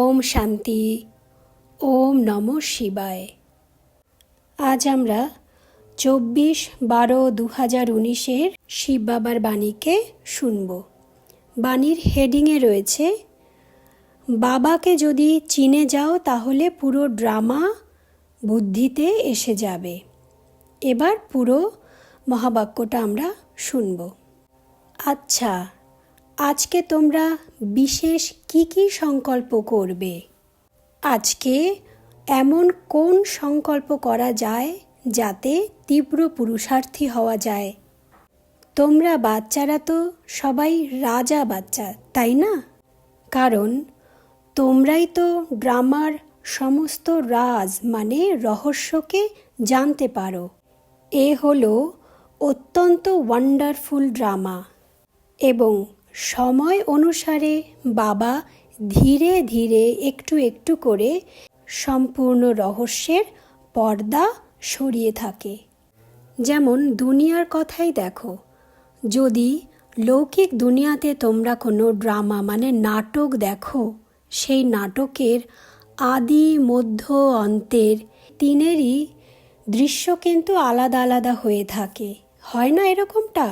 ওম শান্তি। ওম নমঃ শিবায়। আজ আমরা 24/12/2019 শিব বাবার বাণীকে শুনব। বাণীর হেডিংয়ে রয়েছে, বাবাকে যদি চিনে যাও তাহলে পুরো ড্রামা বুদ্ধিতে এসে যাবে। এবার পুরো মহাবাক্যটা আমরা শুনব। আচ্ছা, আজকে তোমরা বিশেষ কি সংকল্প করবে? আজকে এমন কোন সংকল্প করা যায় যাতে তীব্র পুরুষার্থী হওয়া যায়? তোমরা বাচ্চারা তো সবাই রাজা বাচ্চা, তাই না? কারণ তোমরাই তো ড্রামার সমস্ত রাজ মানে রহস্যকে জানতে পারো। এ হলো অত্যন্ত ওয়ান্ডারফুল ড্রামা এবং সময় অনুসারে বাবা ধীরে ধীরে একটু একটু করে সম্পূর্ণ রহস্যের পর্দা সরিয়ে থাকে। যেমন দুনিয়ার কথাই দেখো, যদি লৌকিক দুনিয়াতে তোমরা কোনো ড্রামা মানে নাটক দেখো, সেই নাটকের আদি মধ্য অন্তের তিনেরই দৃশ্য কিন্তু আলাদা আলাদা হয়ে থাকে, হয় না এরকমটা?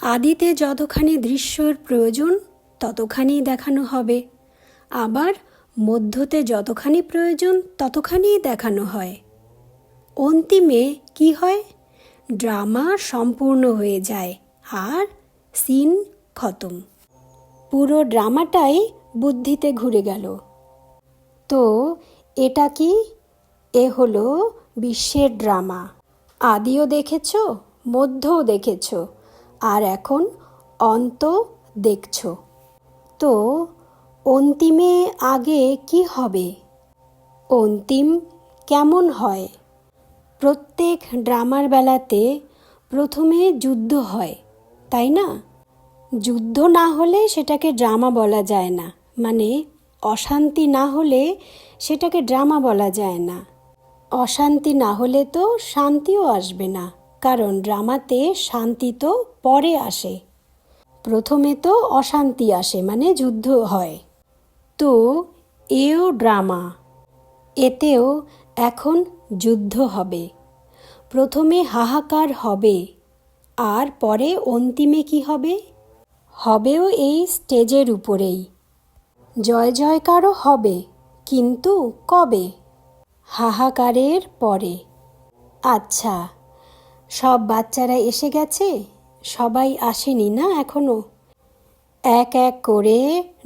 আদিতে যতখানি দৃশ্যের প্রয়োজন ততখানি দেখানো হবে, আবার মধ্যতে যতখানি প্রয়োজন ততখানিই দেখানো হয়। অন্তিমে কি হয়? ড্রামা সম্পূর্ণ হয়ে যায় আর সিন খতম। পুরো ড্রামাটাই বুদ্ধিতে ঘুরে গেল। তো এটা কি? এ হলো বিশ্বের ড্রামা। আদিও দেখেছ, মধ্যও দেখেছ, আর এখন অন্ত দেখছ। তো অন্তিমে আগে কি হবে? অন্তিম কেমন হয়? প্রত্যেক ড্রামার বেলাতে প্রথমে যুদ্ধ হয়, তাই না? যুদ্ধ না হলে সেটাকে ড্রামা বলা যায় না, মানে অশান্তি না হলে সেটাকে ড্রামা বলা যায় না। অশান্তি না হলে তো শান্তিও আসবে না, কারণ ড্রামাতে শান্তি তো পরে আসে। প্রথমে তো অশান্তি আসে, মানে যুদ্ধ হয়। তো এও ড্রামা, এতেও এখন যুদ্ধ হবে। প্রথমে হাহাকার হবে, আর পরে অন্তিমে কি হবে? হবেও এই স্টেজের উপরেই। জয় জয়কারও হবে, কিন্তু কবে? হাহাকারের পরে। আচ্ছা, সব বাচ্চারা এসে গেছে? সবাই আসেনি না এখনো? এক এক করে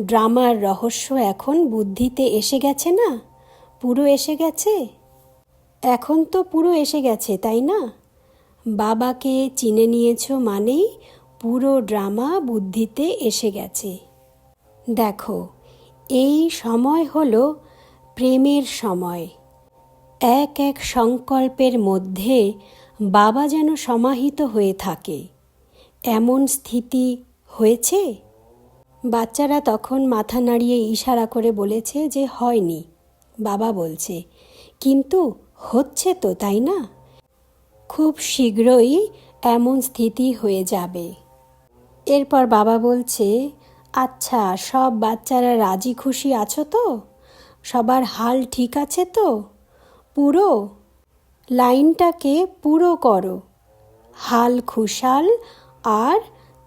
ড্রামার রহস্য এখন বুদ্ধিতে এসে গেছে না? পুরো এসে গেছে? এখন তো পুরো এসে গেছে, তাই না? বাবাকে চিনে নিয়েছ মানেই পুরো ড্রামা বুদ্ধিতে এসে গেছে। দেখো, এই সময় হলো প্রেমের সময়। এক এক সংকল্পের মধ্যে বাবা যেন সমাহিত হয়ে থাকে, এমন স্থিতি হয়েছে? বাচ্চারা তখন মাথা নাড়িয়ে ইশারা করে বলেছে যে হয়নি। বাবা বলছে, কিন্তু হচ্ছে তো, তাই না? খুব শীঘ্রই এমন স্থিতি হয়ে যাবে। এরপর বাবা বলছে, আচ্ছা, সব বাচ্চারা রাজি খুশি আছো তো? সবার হাল ঠিক আছে তো? পুরো লাইনটাকে পুরো করো। হাল খুশাল আর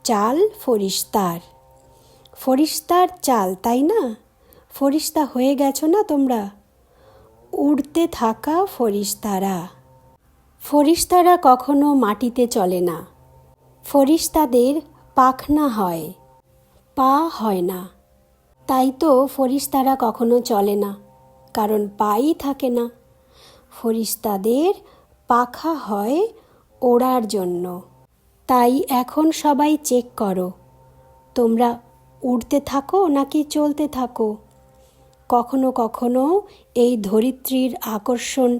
চাল ফরিস্তার। ফরিস্তার চাল, তাই না? ফরিস্তা হয়ে গেছো না তোমরা? উড়তে থাকা ফরিস্তারা। ফরিস্তারা কখনো মাটিতে চলে না। ফরিস্তাদের পাখনা হয়, পা হয় না। তাই তো ফরিস্তারা কখনো চলে না, কারণ পাই থাকে না। ফরিস্তাদের পাখা হয় ওড়ার জন্য। তাই এখন সবাই চেক করো, তোমরা উড়তে থাকো নাকি চলতে থাকো? কখনো কখনো এই ধরিত্রীর আকর্ষণ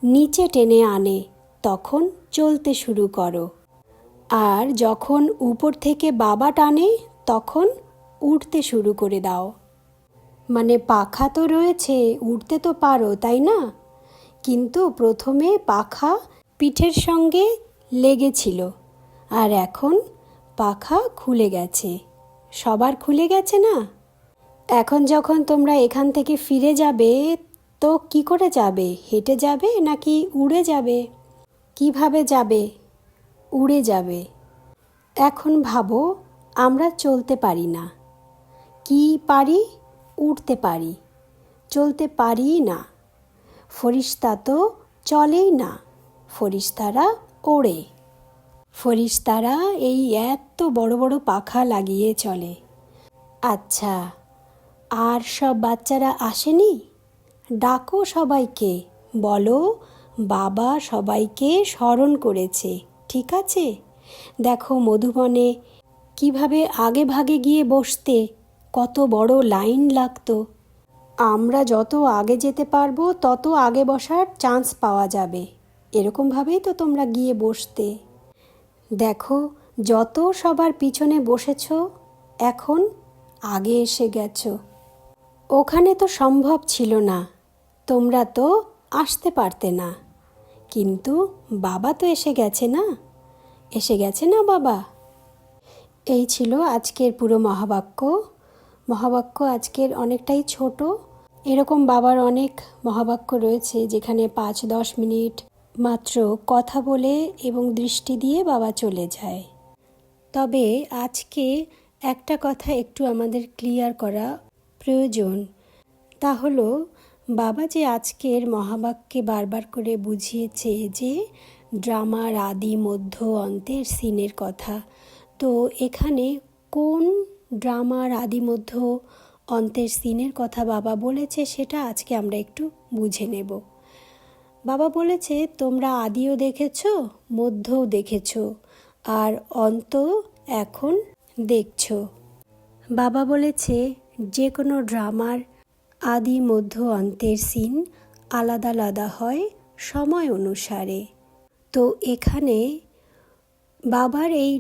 নিচে টেনে আনে, তখন চলতে শুরু করো। আর যখন উপর থেকে বাবা টানে, তখন উঠতে শুরু করে দাও। মানে পাখা তো রয়েছে, উঠতে তো পারো, তাই না? কিন্তু প্রথমে পাখা পিঠের সঙ্গে লেগেছিল, আর এখন পাখা খুলে গেছে। সবার খুলে গেছে না? এখন যখন তোমরা এখান থেকে ফিরে যাবে, তো কি করে যাবে? হেঁটে যাবে নাকি উড়ে যাবে? কিভাবে যাবে? উড়ে যাবে। এখন ভাবো, আমরা চলতে পারি না। কি পারি? উড়তে পারি, চলতে পারি না। ফরিস্তা তো চলেই না, ফরিস্তারা ওড়ে। ফরিস্তারা এই এত বড় বড় পাখা লাগিয়ে চলে। আচ্ছা, আর সব বাচ্চারা আসেনি? ডাকো সবাইকে, বলো বাবা সবাইকে স্মরণ করেছে, ঠিক আছে? দেখো মধুবনে কিভাবে আগে ভাগে গিয়ে বসতে, কত বড় লাইন লাগতো। আমরা যত আগে যেতে পারবো তত আগে বসার চান্স পাওয়া যাবে, এরকমভাবেই তো তোমরা গিয়ে বসতে। দেখো, যত সবার পিছনে বসেছ, এখন আগে এসে গেছো। ওখানে তো সম্ভব ছিল না, তোমরা তো আসতে পারতে না, কিন্তু বাবা তো এসে গেছে না? এসে গেছে না বাবা? এই ছিল আজকের পুরো মহাবাক্য। মহাবাক্য আজকের অনেকটাই ছোট। এরকম বাবার অনেক মহাবাক্য রয়েছে যেখানে 5-10 মিনিট মাত্র কথা বলে এবং দৃষ্টি দিয়ে বাবা চলে যায়। তবে আজকে একটা কথা একটু আমাদের ক্লিয়ার করা প্রয়োজন। তা হলো, বাবা যে আজকের মহাবাক্যে বারবার করে বুঝিয়েছে যে ড্রামার আদি মধ্য অন্তের সিনের কথা। তো এখানে কোন ড্রামার আদি মধ্য অন্তের সিনের কথা বাবা বলেছে সেটা আজকে আমরা একটু বুঝে নেব। বাবা বলেছে তোমরা আদিও দেখেছ, মধ্যও দেখেছ, আর অন্ত এখন দেখছ। বাবা বলেছে যে কোনো ড্রামার আদি মধ্য অন্তের সিন আলাদা আলাদা হয় সময় অনুসারে। তো এখানে বাবার এই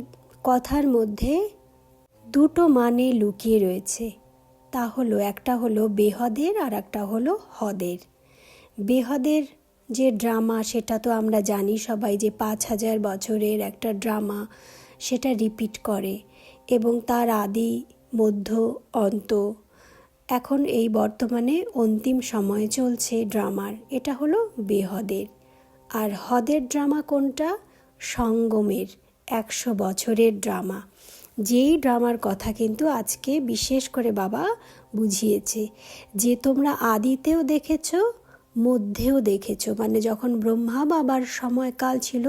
কথার মধ্যে দুটো মানে লুকিয়ে রয়েছে। তা হলো, একটা হলো বেহদের আর একটা হলো হদের। বেহদের যে ড্রামা সেটা তো আমরা জানি সবাই, যে 5000 বছরের একটা ড্রামা, সেটা রিপিট করে এবং তার আদি মধ্য অন্ত এখন এই বর্তমানে অন্তিম সময়ে চলছে ড্রামার, এটা হলো বেহদের। আর হদের ড্রামা কোনটা? সঙ্গমের 100 বছরের ড্রামা। যেই ড্রামার কথা কিন্তু আজকে বিশেষ করে বাবা বুঝিয়েছে যে তোমরা আদিতেও দেখেছো, মধ্যেও দেখেছো। মানে যখন ব্রহ্মা বাবার সময়কাল ছিল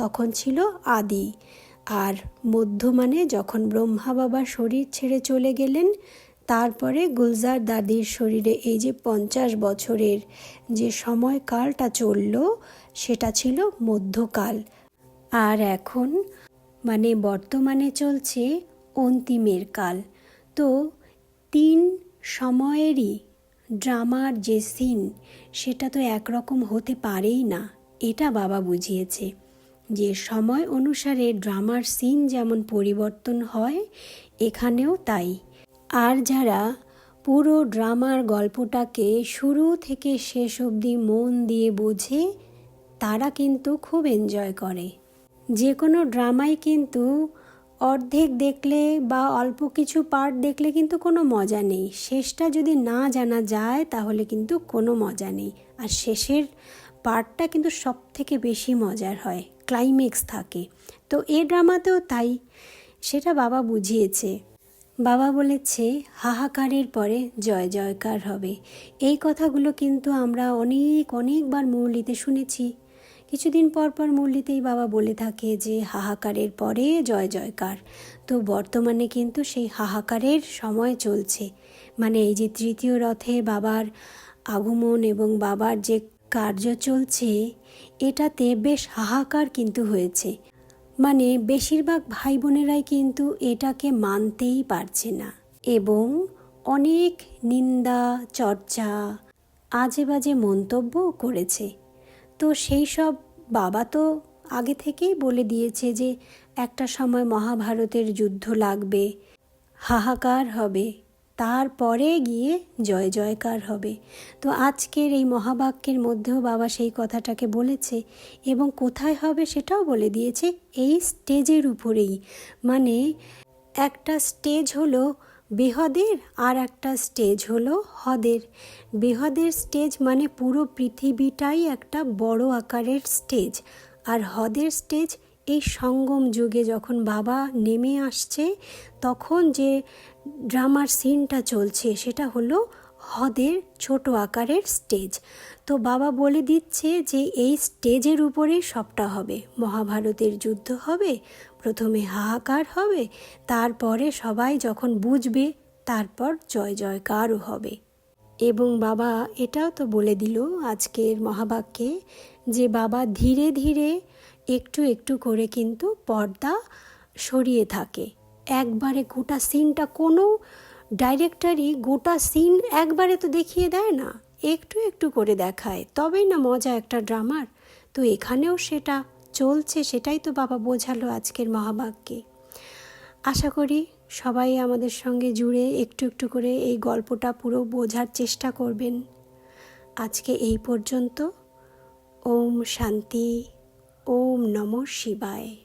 তখন ছিল আদি, আর মধ্য মানে যখন ব্রহ্মা বাবা শরীর ছেড়ে চলে গেলেন, তারপরে গুলজার দাদির শরীরে এই যে 50 বছরের যে সময়কালটা চলল সেটা ছিল মধ্যকাল। আর এখন মানে বর্তমানে চলছে অন্তিমের কাল। তো 3 সময়েরই ড্রামার যে সিন সেটা তো একরকম হতে পারেই না, এটা বাবা বুঝিয়েছে যে সময় অনুসারে ড্রামার সিন যেমন পরিবর্তন হয়, এখানেও তাই। আর যারা পুরো ড্রামার গল্পটাকে শুরু থেকে শেষ অবধি মন দিয়ে বোঝে, তারা কিন্তু খুব এনজয় করে। যে কোনো ড্রামাই কিন্তু অর্ধেক দেখলে বা অল্প কিছু পার্ট দেখলে কিন্তু কোনো মজা নেই। শেষটা যদি না জানা যায় তাহলে কিন্তু কোনো মজা নেই। আর শেষের পার্টটা কিন্তু সব থেকে বেশি মজার হয়, ক্লাইম্যাক্স থাকে। তো এই ড্রামাতেও তাই, সেটা বাবা বুঝিয়েছে। বাবা বলেছে হাহাকারের পরে জয় জয়কার হবে। এই কথাগুলো কিন্তু আমরা অনেকবার মুরলিতে শুনেছি। কিছুদিন পর পর মুরলিতেই বাবা বলে থাকে যে হাহাকারের পরে জয় জয়কার। তো বর্তমানে কিন্তু সেই হাহাকারের সময় চলছে। মানে এই যে তৃতীয় রথে বাবার আগমন এবং বাবার যে কার্য চলছে, এটাতে বেশ হাহাকার কিন্তু হয়েছে। মানে বেশিরভাগ ভাই বোনেরাই কিন্তু এটাকে মানতেই পারছে না এবং অনেক নিন্দা, চর্চা, আজে বাজে মন্তব্যও করেছে। তো সেই সব বাবা তো আগে থেকেই বলে দিয়েছে যে একটা সময় মহাভারতের যুদ্ধ লাগবে, হাহাকার হবে, তারপরে গিয়ে জয় জয়কার হবে। তো আজকের এই মহাবাক্যের মধ্যেও বাবা সেই কথাটাকে বলেছে এবং কোথায় হবে সেটাও বলে দিয়েছে, এই স্টেজের উপরেই। মানে একটা স্টেজ হলো বেহদের, আর একটা স্টেজ হলো হদের। বেহদের স্টেজ মানে পুরো পৃথিবীটাই একটা বড় আকারের স্টেজ, আর হদের স্টেজ এই সঙ্গম যুগে যখন বাবা নেমে আসছে তখন যে ড্রামার সিনটা চলছে সেটা হলো হদের ছোট আকারের স্টেজ। তো বাবা বলে দিচ্ছে যে এই স্টেজের উপরেই সবটা হবে। মহাভারতের যুদ্ধ হবে, প্রথমে হাহাকার হবে, তারপরে সবাই যখন বুঝবে তারপর জয় জয়কারও হবে। এবং বাবা এটাও তো বলে দিল আজকের মহাবাক্যে যে বাবা ধীরে ধীরে একটু একটু করে কিন্তু পর্দা সরিয়ে থাকে। একবারে গোটা সিনটা কোনো ডাইরেক্টরই গোটা সিন একবারে তো দেখিয়ে দেয় না, একটু একটু করে দেখায়, তবেই না মজা একটা ড্রামার। তো এখানেও সেটা চলছে, সেটাই তো বাবা বোঝালো আজকের মহাবাক্যে। আশা করি সবাই আমাদের সঙ্গে জুড়ে একটু একটু করে এই গল্পটা পুরো বোঝার চেষ্টা করবেন। আজকে এই পর্যন্ত। ওম শান্তি। ওম নমঃ শিবায়।